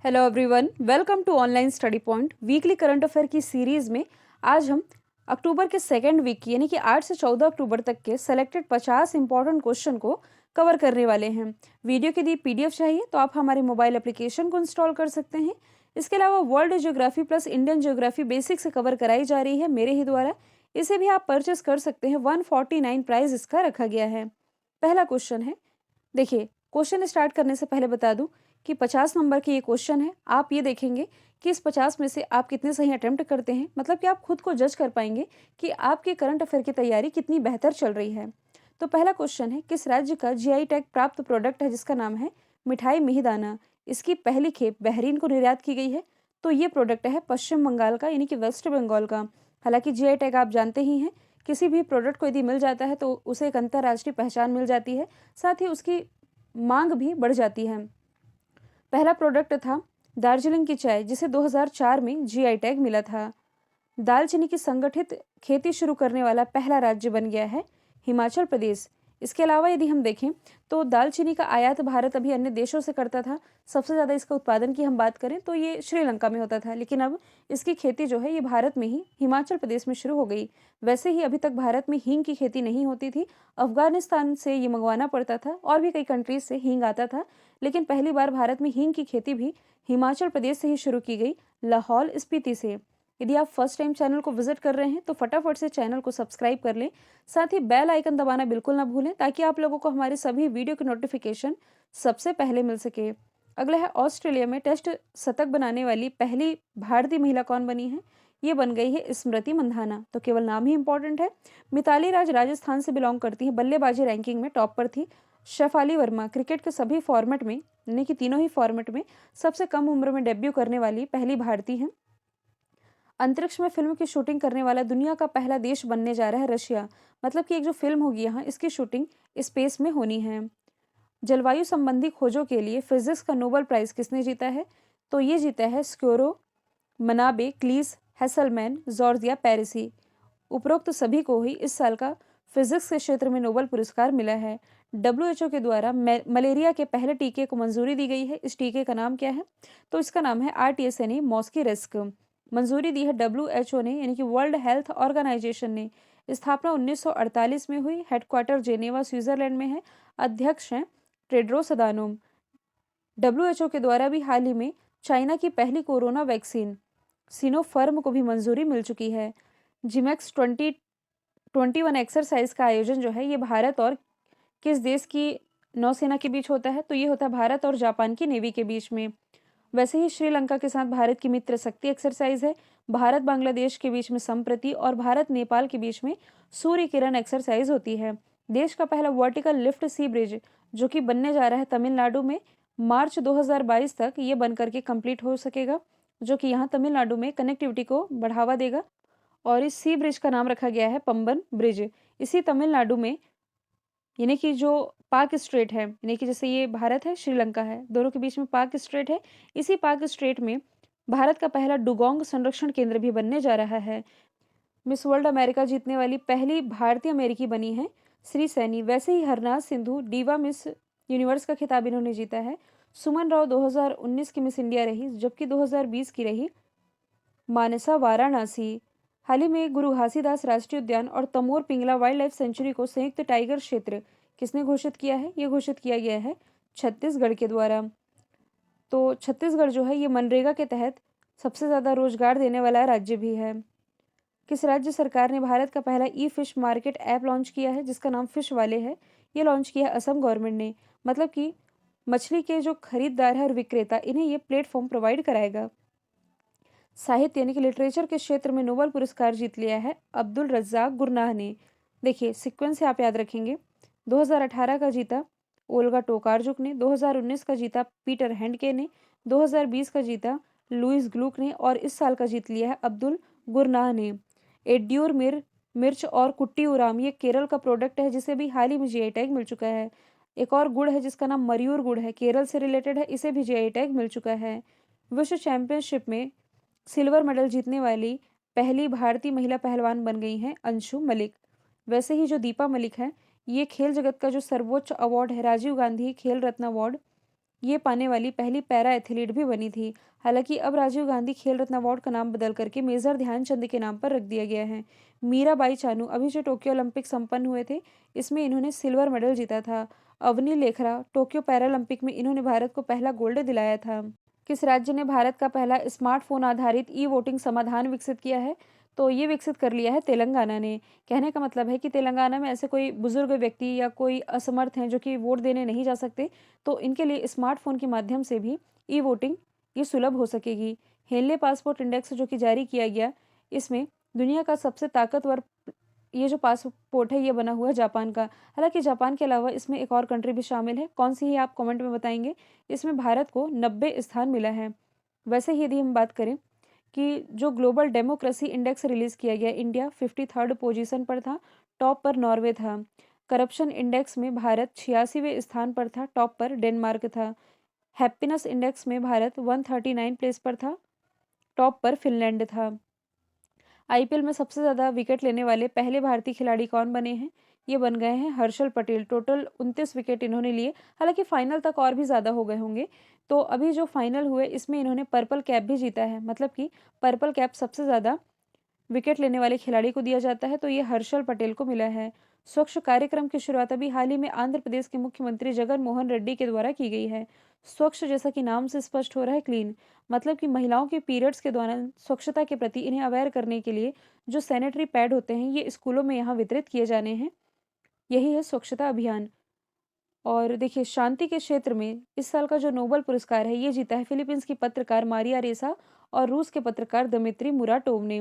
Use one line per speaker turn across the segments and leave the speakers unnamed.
Hello everyone, welcome to online study point weekly current affair की series में आज हम अक्टूबर के सेकेंड वीक यानी कि 8 से 14 अक्टूबर तक के सेलेक्टेड 50 इंपॉर्टेंट क्वेश्चन को कवर करने वाले हैं। वीडियो के लिए पीडीएफ चाहिए तो आप हमारे मोबाइल एप्लीकेशन को इंस्टॉल कर सकते हैं। इसके अलावा world geography plus Indian geography basic से कवर कराई जा रही है मेरे ही द्वारा। इसे भी आप परचेस कर सकते हैं। 149 प्राइस इसका रखा गया है। पहला क्वेश्चन है, देखिए क्वेश्चन स्टार्ट करने से पहले बता दूं कि 50 नंबर की ये क्वेश्चन है। आप ये देखेंगे कि इस 50 में से आप कितने सही अटेम्प्ट करते हैं, मतलब कि आप खुद को जज कर पाएंगे कि आपकी करंट अफेयर की तैयारी कितनी बेहतर चल रही है। तो पहला क्वेश्चन है, किस राज्य का जीआई टैग प्राप्त प्रोडक्ट है जिसका नाम है मिठाई मिहिदाना। इसकी पहली खेप बहरीन को निर्यात की गई है। तो ये प्रोडक्ट है पश्चिम बंगाल का यानी कि वेस्ट बंगाल का। हालांकि जीआई टैग आप जानते ही हैं, किसी भी प्रोडक्ट को यदि मिल जाता है तो उसे एक अंतर्राष्ट्रीय पहचान मिल जाती है, साथ ही उसकी मांग भी बढ़ जाती है। पहला प्रोडक्ट था दार्जिलिंग की चाय, जिसे 2004 में जीआई टैग मिला था। दालचीनी की संगठित खेती शुरू करने वाला पहला राज्य बन गया है हिमाचल प्रदेश। इसके अलावा यदि हम देखें तो दालचीनी का आयात भारत अभी अन्य देशों से करता था। सबसे ज़्यादा इसका उत्पादन की हम बात करें तो ये श्रीलंका में होता था, लेकिन अब इसकी खेती जो है ये भारत में ही हिमाचल प्रदेश में शुरू हो गई। वैसे ही अभी तक भारत में हींग की खेती नहीं होती थी, अफगानिस्तान से ये मंगवाना पड़ता था और भी कई कंट्रीज से हींग आता था। लेकिन पहली बार भारत में हींग की खेती भी हिमाचल प्रदेश से ही शुरू की गई, लाहौल स्पीति से। यदि आप फर्स्ट टाइम चैनल को विजिट कर रहे हैं तो फटाफट से चैनल को सब्सक्राइब कर लें, साथ ही बेल आइकन दबाना बिल्कुल ना भूलें ताकि आप लोगों को हमारे सभी वीडियो की नोटिफिकेशन सबसे पहले मिल सके। अगला है, ऑस्ट्रेलिया में टेस्ट शतक बनाने वाली पहली भारतीय महिला कौन बनी है। ये बन गई है स्मृति मंधाना। तो केवल नाम ही इंपॉर्टेंट है। मिताली राज राजस्थान से बिलोंग करती है, बल्लेबाजी रैंकिंग में टॉप पर थी। शेफाली वर्मा क्रिकेट के सभी फॉर्मेट में यानी कि तीनों ही फॉर्मेट में सबसे कम उम्र में डेब्यू करने वाली पहली भारतीय हैं। अंतरिक्ष में फिल्म की शूटिंग करने वाला दुनिया का पहला देश बनने जा रहा है रशिया। मतलब कि एक जो फिल्म होगी यहाँ, इसकी शूटिंग स्पेस में होनी है। जलवायु संबंधी खोजों के लिए फिजिक्स का नोबेल प्राइज किसने जीता है। तो ये जीता है स्क्योरो, मनाबे, क्लीस, हेसलमैन, जॉर्जिया पेरिसी। उपरोक्त सभी को ही इस साल का फिजिक्स के क्षेत्र में नोबेल पुरस्कार मिला है। डब्ल्यूएचओ के द्वारा मलेरिया के पहले टीके को मंजूरी दी गई है। इस टीके का नाम क्या है। तो इसका नाम है आरटीएसएनए मॉस्की रिस्क। मंजूरी दी है डब्ल्यूएचओ ने यानी कि वर्ल्ड हेल्थ ऑर्गेनाइजेशन ने। स्थापना 1948 में हुई। हेडक्वार्टर जेनेवा स्विट्जरलैंड में है। अध्यक्ष हैं टेड्रोस अदानोम। डब्ल्यूएचओ के द्वारा भी हाल ही में चाइना की पहली कोरोना वैक्सीन सिनोफर्म को भी मंजूरी मिल चुकी है। जिमेक्स 2021 एक्सरसाइज का आयोजन जो है ये भारत और किस देश की नौसेना के बीच होता है। तो ये होता है भारत और जापान की नेवी के बीच में। वैसे ही श्रीलंका के साथ भारत की मित्र शक्ति एक्सरसाइज है। भारत बांग्लादेश के बीच में संप्रति और भारत नेपाल के बीच में सूर्य किरण एक्सरसाइज होती है। देश का पहला वर्टिकल लिफ्ट सी ब्रिज जो कि बनने जा रहा है तमिलनाडु में, मार्च 2022 तक ये बन करके कंप्लीट हो सकेगा, जो कि यहाँ तमिलनाडु में कनेक्टिविटी को बढ़ावा देगा। और इस सी ब्रिज का नाम रखा गया है पंबन ब्रिज। इसी तमिलनाडु में यानी कि जो पाक स्ट्रेट है, यानी कि जैसे ये भारत है श्रीलंका है, दोनों के बीच में पाक स्ट्रेट है। इसी पाक स्ट्रेट में भारत का पहला डुगोंग संरक्षण केंद्र भी बनने जा रहा है। मिस वर्ल्ड अमेरिका जीतने वाली पहली भारतीय अमेरिकी बनी है श्री सैनी। वैसे ही Harnaaz Sindhu diva Miss Universe का खिताब इन्होंने जीता है। सुमन राव 2019 की मिस इंडिया रही, जबकि 2020 की रही मानसा वाराणसी। हाल ही में गुरु घासीदास राष्ट्रीय उद्यान और Tamor Pingala wild life sanctuary को संयुक्त टाइगर क्षेत्र किसने घोषित किया है। ये घोषित किया गया है छत्तीसगढ़ के द्वारा। तो छत्तीसगढ़ जो है ये मनरेगा के तहत सबसे ज़्यादा रोजगार देने वाला राज्य भी है। किस राज्य सरकार ने भारत का पहला ई फिश मार्केट ऐप लॉन्च किया है जिसका नाम फिश वाले है। ये लॉन्च किया है असम गवर्नमेंट ने। मतलब कि मछली के जो खरीददार है और विक्रेता, इन्हें ये प्लेटफॉर्म प्रोवाइड कराएगा। साहित्य यानी कि लिटरेचर के क्षेत्र में नोबेल पुरस्कार जीत लिया है अब्दुल रज्जाक गुरनाह ने। देखिए सीक्वेंस से आप याद रखेंगे। 2018 का जीता ओल्गा टोकारजुक ने, 2019 का जीता पीटर हैंडके ने, 2020 का जीता लुइस ग्लूक ने और इस साल का जीत लिया है अब्दुल गुरनाह ने। एड्यूर मिर्च और कुट्टी उराम ये केरल का प्रोडक्ट है जिसे भी हाल ही में जीआई टैग मिल चुका है। एक और गुड़ है जिसका नाम मयूर गुड़ है, केरल से रिलेटेड है, इसे भी जीआई टैग मिल चुका है। विश्व चैंपियनशिप में सिल्वर मेडल जीतने वाली पहली भारतीय महिला पहलवान बन गई हैं अंशु मलिक। वैसे ही जो दीपा मलिक है, ये खेल जगत का जो सर्वोच्च अवार्ड है राजीव गांधी खेल रत्न अवार्ड, ये पाने वाली पहली पैरा एथलीट भी बनी थी। हालांकि अब राजीव गांधी खेल रत्न अवार्ड का नाम बदल करके मेजर ध्यानचंद के नाम पर रख दिया गया है। मीराबाई चानू अभी जो टोक्यो ओलंपिक संपन्न हुए थे, इसमें इन्होंने सिल्वर मेडल जीता था। अवनी लेखरा टोक्यो पैरालंपिक में इन्होंने भारत को पहला गोल्ड दिलाया था। किस राज्य ने भारत का पहला स्मार्टफोन आधारित ई वोटिंग समाधान विकसित किया है? तो ये विकसित कर लिया है तेलंगाना ने। कहने का मतलब है कि तेलंगाना में ऐसे कोई बुजुर्ग व्यक्ति या कोई असमर्थ हैं जो कि वोट देने नहीं जा सकते, तो इनके लिए स्मार्टफोन के माध्यम से भी ई वोटिंग ये सुलभ हो सकेगी। हेनले पासपोर्ट इंडेक्स जो कि जारी किया गया, इसमें दुनिया का सबसे ताकतवर ये जो पासपोर्ट है ये बना हुआ है जापान का। हालांकि जापान के अलावा इसमें एक और कंट्री भी शामिल है, कौन सी है आप कमेंट में बताएंगे। इसमें भारत को 90 स्थान मिला है। वैसे ही यदि हम बात करें कि जो ग्लोबल डेमोक्रेसी इंडेक्स रिलीज किया गया, इंडिया 53rd पोजीशन पर था, टॉप पर नॉर्वे था। करप्शन इंडेक्स में भारत 86वें स्थान पर था, टॉप पर डेनमार्क था। हैप्पीनेस इंडेक्स में भारत 139 प्लेस पर था, टॉप पर फिनलैंड था। आईपीएल में सबसे ज़्यादा विकेट लेने वाले पहले भारतीय खिलाड़ी कौन बने हैं? ये बन गए हैं हर्षल पटेल। टोटल 29 विकेट इन्होंने लिए। हालांकि फाइनल तक और भी ज़्यादा हो गए होंगे। तो अभी जो फाइनल हुए इसमें इन्होंने पर्पल कैप भी जीता है, मतलब कि पर्पल कैप सबसे ज़्यादा विकेट लेने वाले खिलाड़ी को दिया जाता है, तो ये हर्षल पटेल को मिला है। स्वच्छ कार्यक्रम की शुरुआत अभी हाल ही में आंध्र प्रदेश के मुख्यमंत्री जगन मोहन रेड्डी के द्वारा की गई है। स्वच्छ जैसा कि नाम से स्पष्ट हो रहा है, क्लीन, मतलब कि महिलाओं के पीरियड्स के दौरान स्वच्छता के प्रति इन्हें अवेयर करने के लिए जो सैनिटरी पैड होते हैं ये स्कूलों में यहाँ वितरित किए जाने हैं। यही है स्वच्छता अभियान। और देखिए, शांति के क्षेत्र में इस साल का जो नोबेल पुरस्कार है ये जीता है फिलीपींस की पत्रकार मारिया रेसा और रूस के पत्रकार दमित्री मुराटोव ने।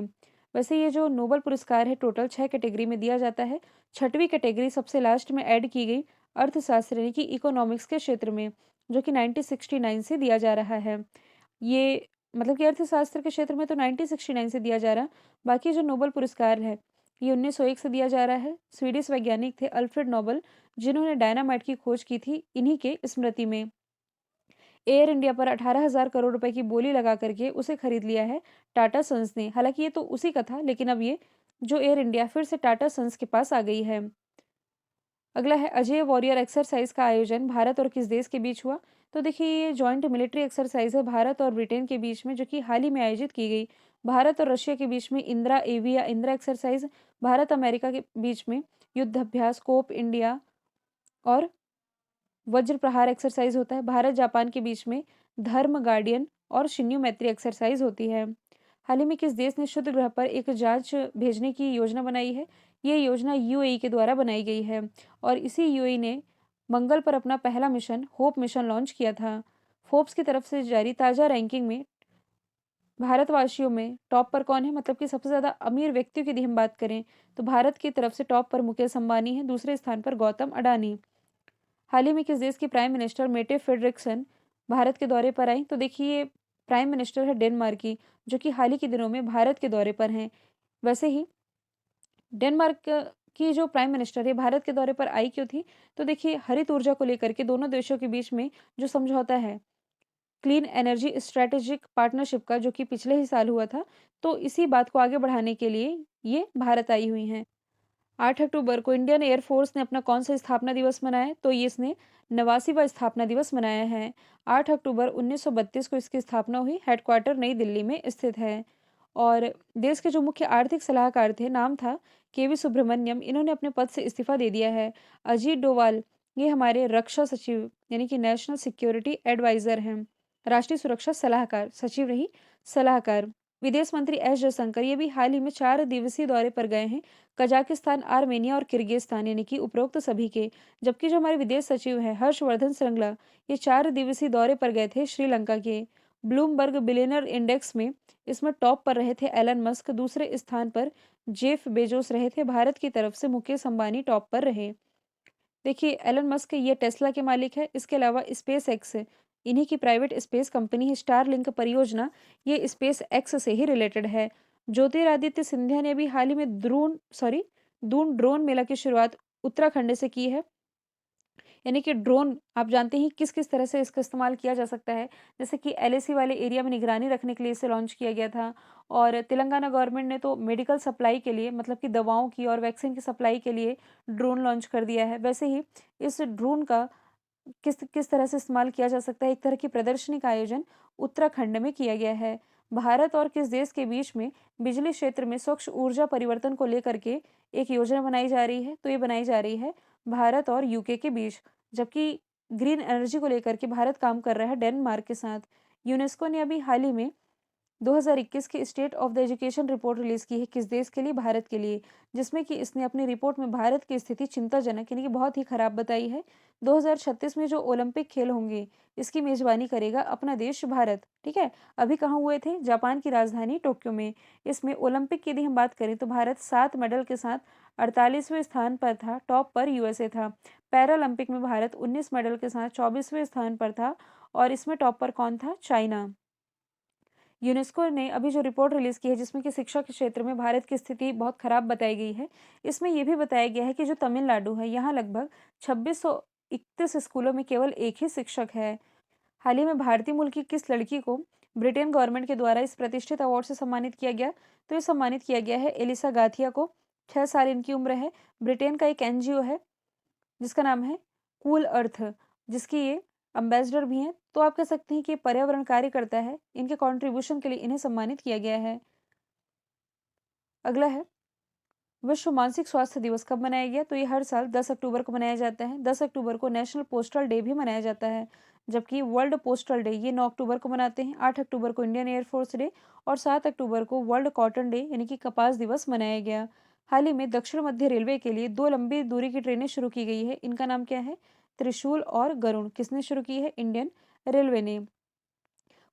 वैसे ये जो नोबेल पुरस्कार है टोटल 6 कैटेगरी में दिया जाता है। छठवीं कैटेगरी सबसे लास्ट में ऐड की गई अर्थशास्त्र यानी कि इकोनॉमिक्स के क्षेत्र में, जो कि 1969 से दिया जा रहा है। ये मतलब कि अर्थशास्त्र के क्षेत्र में तो 1969 से दिया जा रहा, बाकी जो नोबेल पुरस्कार है ये 1901 से दिया जा रहा है। स्वीडिश वैज्ञानिक थे अल्फ्रेड नोबेल, जिन्होंने डायनामाइट की खोज की थी, इन्हीं के स्मृति में। एयर इंडिया पर 18,000 करोड़ रुपए की बोली लगा करके उसे खरीद लिया है टाटा सन्स ने। हालांकि ये तो उसी का था, लेकिन अब ये जो एयर इंडिया फिर से टाटा सन्स के पास आ गई है। अगला है अजय वॉरियर एक्सरसाइज का आयोजन भारत और किस देश के बीच हुआ? तो देखिए, ये जॉइंट मिलिट्री एक्सरसाइज है भारत और ब्रिटेन के बीच में, जो कि हाल ही में आयोजित की गई। भारत और रशिया के बीच में इंदिरा एवी या इंदिरा एक्सरसाइज, भारत अमेरिका के बीच में युद्ध अभ्यास कोप इंडिया और वज्र प्रहार एक्सरसाइज होता है। भारत जापान के बीच में धर्म गार्डियन और शिन्यू मैत्री एक्सरसाइज होती है। हाल ही में किस देश ने शुद्ध ग्रह पर एक जांच भेजने की योजना बनाई है? ये योजना यूएई के द्वारा बनाई गई है और इसी यूएई ने मंगल पर अपना पहला मिशन होप मिशन लॉन्च किया था। फोर्ब्स की तरफ से जारी ताज़ा रैंकिंग में भारतवासियों में टॉप पर कौन है, मतलब कि सबसे ज़्यादा अमीर व्यक्तियों की यदि हम बात करें तो भारत की तरफ से टॉप पर मुकेश अंबानी है, दूसरे स्थान पर गौतम अडानी। हाल ही में किस देश की prime minister Mette Frederiksen Bharat के दौरे पर आई? तो देखिए, प्राइम मिनिस्टर है डेनमार्क की, जो कि हाल ही के दिनों में भारत के दौरे पर हैं। वैसे ही डेनमार्क की जो प्राइम मिनिस्टर है भारत के दौरे पर आई क्यों थी? तो देखिए, हरित ऊर्जा को लेकर के दोनों देशों के बीच में जो समझौता है क्लीन एनर्जी स्ट्रेटेजिक पार्टनरशिप का, जो कि पिछले ही साल हुआ था, तो इसी बात को आगे बढ़ाने के लिए ये भारत आई हुई हैं। 8 अक्टूबर को इंडियन एयरफोर्स ने अपना कौन सा स्थापना दिवस मनाया? तो ये इसने 89वां स्थापना दिवस मनाया है। 8 अक्टूबर 1932 को इसकी स्थापना हुई। हेडक्वार्टर नई दिल्ली में स्थित है। और देश के जो मुख्य आर्थिक सलाहकार थे, नाम था केवी सुब्रमण्यम, इन्होंने अपने पद से इस्तीफा दे दिया है। अजीत डोवाल, ये हमारे रक्षा सचिव यानी कि नेशनल सिक्योरिटी एडवाइजर हैं, राष्ट्रीय सुरक्षा सलाहकार, सचिव रही सलाहकार। विदेश मंत्री एस जयशंकर ये भी हाल ही में 4 दिवसीय दौरे पर गए हैं, कजाकिस्तान, आर्मेनिया और किर्गिस्तान यानी कि उपरोक्त सभी के। जबकि जो हमारे विदेश सचिव हैं हर्षवर्धन श्रृंगला, ये 4 दिवसीय दौरे पर गए थे श्रीलंका के। ब्लूमबर्ग बिलियनर इंडेक्स में इसमें टॉप पर रहे थे एलन मस्क, दूसरे स्थान पर जेफ बेजोस रहे थे। भारत की तरफ से मुकेश अंबानी टॉप पर रहे। देखिए, एलन मस्क ये टेस्ला के मालिक है, इसके अलावा स्पेस एक्स इन्हीं की प्राइवेट स्पेस कंपनी है। स्टारलिंक परियोजना ये स्पेस एक्स से ही रिलेटेड है। ज्योतिरादित्य सिंधिया ने भी हाल ही में दून ड्रोन मेला की शुरुआत उत्तराखंड से की है। यानी कि ड्रोन आप जानते हैं किस किस तरह से इसका इस्तेमाल किया जा सकता है। जैसे कि एलएसी वाले एरिया में निगरानी रखने के लिए इसे लॉन्च किया गया था। और तेलंगाना गवर्नमेंट ने तो मेडिकल सप्लाई के लिए, मतलब कि दवाओं की और वैक्सीन की सप्लाई के लिए ड्रोन लॉन्च कर दिया है। वैसे ही इस ड्रोन का किस किस तरह से इस्तेमाल किया जा सकता है। एक तरह की प्रदर्शनी का आयोजन उत्तराखंड में किया गया है। भारत और किस देश के बीच में बिजली क्षेत्र में स्वच्छ ऊर्जा परिवर्तन को लेकर के एक योजना बनाई जा रही है? तो ये बनाई जा रही है भारत और यूके के बीच। जबकि ग्रीन एनर्जी को लेकर के भारत काम कर रहा है डेनमार्क के साथ। यूनेस्को ने अभी हाल ही में 2021 की state of the education report release की है, किस देश के लिए? भारत के लिए, जिसमें कि इसने अपनी रिपोर्ट में भारत की स्थिति चिंताजनक यानी कि बहुत ही खराब बताई है। 2036 में जो ओलंपिक खेल होंगे, इसकी मेज़बानी करेगा अपना देश भारत, ठीक है? अभी कहाँ हुए थे? जापान की राजधानी टोक्यो में। इसमें ओलंपिक की यदि हम बात करें तो भारत 7 मेडल के साथ 48वें स्थान पर था, टॉप पर यूएसए था। पैरालंपिक में भारत 19 मेडल के साथ 24वें स्थान पर था और इसमें टॉप पर कौन था? चाइना। यूनेस्को ने अभी जो रिपोर्ट रिलीज़ की है जिसमें कि शिक्षा के क्षेत्र में भारत की स्थिति बहुत खराब बताई गई है। इसमें ये भी बताया गया है कि जो तमिलनाडु है, यहाँ लगभग 2631 स्कूलों में केवल एक ही शिक्षक है। हाल ही में भारतीय मूल की किस लड़की को ब्रिटेन गवर्नमेंट के द्वारा इस प्रतिष्ठित अवार्ड से सम्मानित किया गया? तो ये सम्मानित किया गया है एलिसा गाथिया को। 6 साल इनकी उम्र है। ब्रिटेन का एक एनजीओ है जिसका नाम है कूल अर्थ, जिसकी ये अम्बेसडर भी हैं। तो आप कह सकते हैं कि ये पर्यावरण कार्य करता है। इनके कंट्रीब्यूशन के लिए इन्हें सम्मानित किया गया है। अगला है विश्व मानसिक स्वास्थ्य दिवस कब मनाया गया? तो ये हर साल 10 अक्टूबर को मनाया जाता है। 10 अक्टूबर को नेशनल पोस्टल डे भी मनाया जाता है, जबकि वर्ल्ड पोस्टल डे ये 9 अक्टूबर को मनाते हैं। 8 अक्टूबर को इंडियन एयरफोर्स डे और 7 अक्टूबर को वर्ल्ड कॉटन डे यानी कि कपास दिवस मनाया गया। हाल ही में दक्षिण मध्य रेलवे के लिए 2 लंबी दूरी की ट्रेनें शुरू की गई है। इनका नाम क्या है? त्रिशूल और गरुण। किसने शुरू की है? इंडियन रेलवे ने।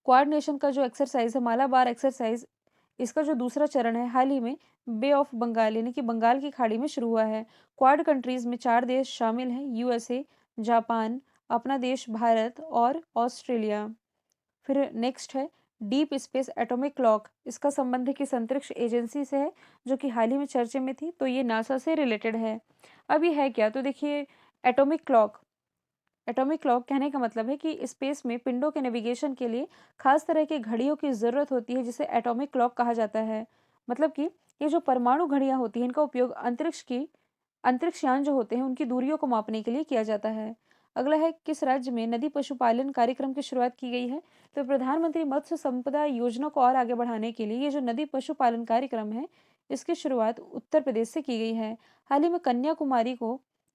क्वाड नेशन का जो एक्सरसाइज है मालाबार एक्सरसाइज, इसका जो दूसरा चरण है हाल ही में बे ऑफ बंगाल यानी कि बंगाल की खाड़ी में शुरू हुआ है। क्वाड कंट्रीज में 4 देश शामिल हैं, यूएसए, जापान, अपना देश भारत और ऑस्ट्रेलिया। फिर नेक्स्ट है डीप स्पेस एटॉमिक क्लॉक। इसका संबंध किस अंतरिक्ष एजेंसी से है जो कि हाल ही में चर्चे में थी? तो ये नासा से रिलेटेड है। अब ये है क्या? तो देखिए, एटॉमिक क्लॉक, एटॉमिक क्लॉक कहने का मतलब है कि स्पेस में पिंडों के नेविगेशन के लिए खास तरह की घड़ियों की ज़रूरत होती है, जिसे एटॉमिक क्लॉक कहा जाता है। मतलब कि ये जो परमाणु घड़ियां होती हैं, इनका उपयोग अंतरिक्षयान जो होते हैं उनकी दूरियों को मापने के लिए किया जाता है। अगला है किस राज्य में नदी पशुपालन कार्यक्रम की शुरुआत की गई है? तो प्रधानमंत्री मत्स्य संपदा योजना को और आगे बढ़ाने के लिए ये जो नदी पशुपालन कार्यक्रम है, इसकी शुरुआत उत्तर प्रदेश से की गई है। हाल ही में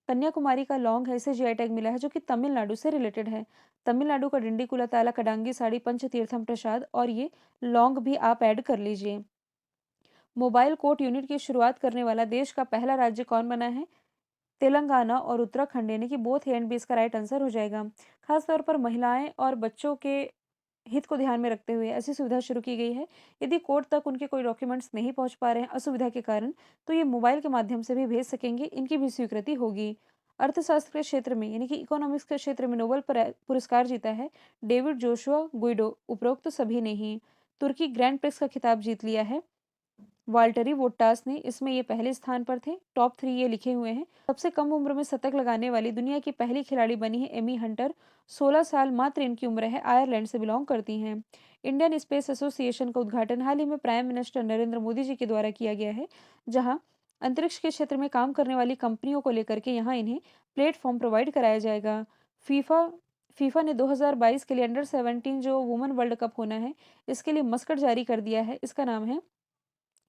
कन्याकुमारी का लौंग है, इसे जीआई टैग मिला है जो कि तमिलनाडु से रिलेटेड है। तमिलनाडु का डिंडीकुला ताला कडांगी साड़ी पंचतीर्थम प्रसाद और ये लौंग भी आप ऐड कर लीजिए। मोबाइल कोर्ट यूनिट की शुरुआत करने वाला देश का पहला राज्य कौन बना है? तेलंगाना और उत्तराखंड, यानी कि बोथ ए एंड बी इसका राइट आंसर हो जाएगा। खास तौर पर महिलाएं और बच्चों के हित को ध्यान में रखते हुए ऐसी सुविधा शुरू की गई है। यदि कोर्ट तक उनके कोई डॉक्यूमेंट्स नहीं पहुंच पा रहे हैं असुविधा के कारण, तो ये मोबाइल के माध्यम से भी भेज सकेंगे, इनकी भी स्वीकृति होगी। अर्थशास्त्र के क्षेत्र में यानी कि इकोनॉमिक्स के क्षेत्र में नोबेल पुरस्कार जीता है डेविड जोशुआ गुइडो, उपरोक्त तो सभी ने ही। तुर्की ग्रैंड प्रिक्स का खिताब जीत लिया है वाल्टरी बोट्टास ने, इसमें ये पहले स्थान पर थे। टॉप 3 ये लिखे हुए हैं। सबसे कम उम्र में शतक लगाने वाली दुनिया की पहली खिलाड़ी बनी है एमी हंटर। 16 साल मात्र इनकी उम्र है। आयरलैंड से बिलोंग करती हैं। इंडियन स्पेस एसोसिएशन का उद्घाटन हाल ही में प्राइम मिनिस्टर नरेंद्र मोदी जी के द्वारा किया गया है, जहां अंतरिक्ष के क्षेत्र में काम करने वाली कंपनियों को लेकर के यहाँ इन्हें प्लेटफॉर्म प्रोवाइड कराया जाएगा। फीफा फीफा ने 2022 के लिए अंडर 17 जो वुमेन वर्ल्ड कप होना है, इसके लिए मस्कट जारी कर दिया है। इसका नाम है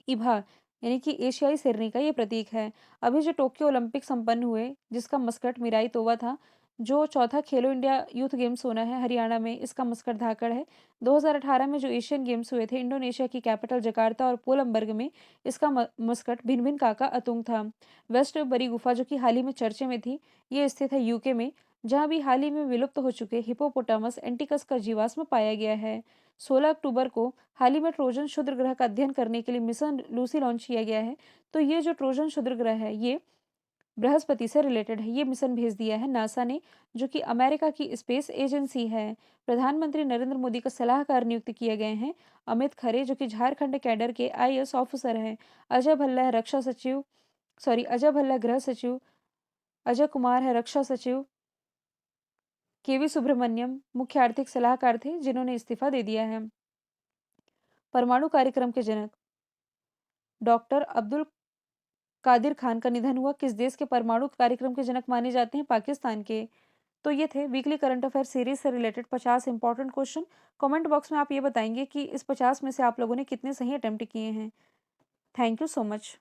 इभा, यानी कि एशियाई शेरनी का ये प्रतीक है। अभी जो टोक्यो ओलंपिक संपन्न हुए जिसका मस्कट मिराई तोवा था, जो चौथा खेलो इंडिया यूथ गेम्स होना है हरियाणा में, इसका मस्कट धाकड़ है। 2018 में जो एशियन गेम्स हुए थे इंडोनेशिया की कैपिटल जकार्ता और पोलमबर्ग में, इसका मस्कट भिन भिन काका अतुंग था। वेस्ट बरी गुफा जो कि हाल ही में चर्चे में थी, ये स्थित है यूके में, जहाँ भी हाल ही में विलुप्त हो चुके हिपोपोटामस एंटिकस का जीवाश्म पाया गया है। 16 अक्टूबर को हाल ही में ट्रोजन क्षुद्र ग्रह का अध्ययन करने के लिए मिशन लूसी लॉन्च किया गया है। तो ये जो ट्रोजन क्षुद्र ग्रह है, ये बृहस्पति से रिलेटेड है। ये मिशन भेज दिया है नासा ने, जो कि अमेरिका की स्पेस एजेंसी है। प्रधानमंत्री नरेंद्र मोदी का सलाहकार नियुक्त किए गए हैं अमित खरे, जो कि झारखंड कैडर के आईएएस ऑफिसर हैं। अजय भल्ला है रक्षा सचिव, अजय भल्ला गृह सचिव। अजय कुमार है रक्षा सचिव। केवी सुब्रमण्यम मुख्य आर्थिक सलाहकार थे, जिन्होंने इस्तीफा दे दिया है। परमाणु कार्यक्रम के जनक डॉक्टर अब्दुल कादिर खान का निधन हुआ। किस देश के परमाणु कार्यक्रम के जनक माने जाते हैं? पाकिस्तान के। तो ये थे वीकली करंट अफेयर सीरीज से related 50 important question. Comment box में आप ये बताएंगे कि इस 50 में से आप लोगों ने कितने सही अटेम्प्ट किए हैं। Thank you so much.